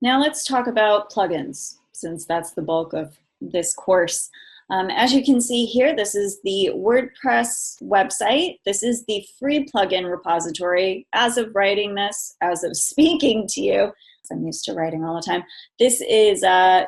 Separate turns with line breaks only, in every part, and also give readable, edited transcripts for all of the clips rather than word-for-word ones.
Now let's talk about plugins, since that's the bulk of this course. As you can see here, this is the WordPress website. This is the free plugin repository. As of writing this, as of speaking to you, I'm used to writing all the time, this is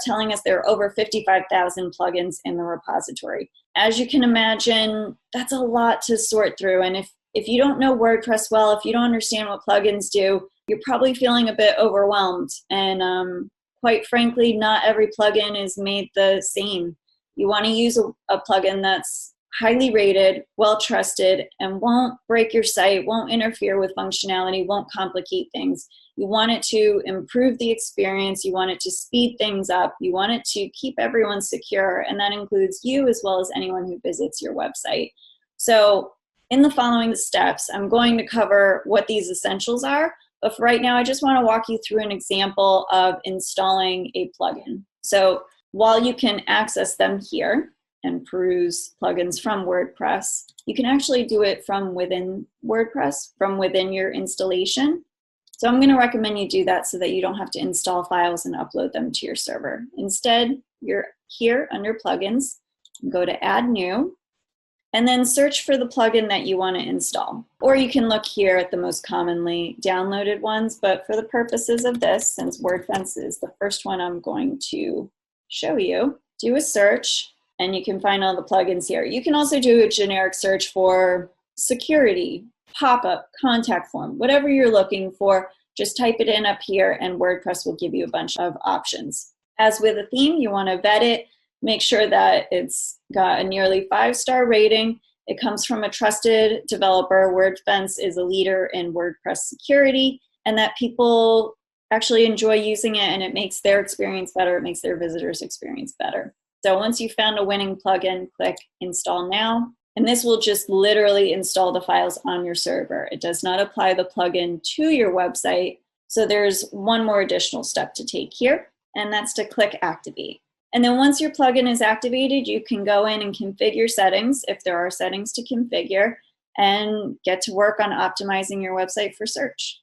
telling us there are over 55,000 plugins in the repository. As you can imagine, that's a lot to sort through. And if you don't know WordPress well, if you don't understand what plugins do, you're probably feeling a bit overwhelmed. And quite frankly, not every plugin is made the same. You want to use a plugin that's highly rated, well-trusted, and won't break your site, won't interfere with functionality, won't complicate things. You want it to improve the experience. You want it to speed things up. You want it to keep everyone secure, and that includes you as well as anyone who visits your website. So in the following steps, I'm going to cover what these essentials are, but for right now, I just want to walk you through an example of installing a plugin. So while you can access them here and peruse plugins from WordPress, you can actually do it from within WordPress, from within your installation. So I'm going to recommend you do that so that you don't have to install files and upload them to your server. Instead, you're here under plugins, go to add new, and then search for the plugin that you want to install. Or you can look here at the most commonly downloaded ones, but for the purposes of this, since WordFence is the first one I'm going to show you, do a search and you can find all the plugins here. You can also do a generic search for security, pop-up, contact form, whatever you're looking for, just type it in up here and WordPress will give you a bunch of options. As with a theme, you want to vet it, make sure that it's got a nearly 5-star rating. It comes from a trusted developer. WordFence is a leader in WordPress security, and that people actually enjoy using it and it makes their experience better, it makes their visitors' experience better. So once you've found a winning plugin, click Install Now, and this will just literally install the files on your server. It does not apply the plugin to your website, so there's one more additional step to take here, and that's to click Activate. And then once your plugin is activated, you can go in and configure settings, if there are settings to configure, and get to work on optimizing your website for search.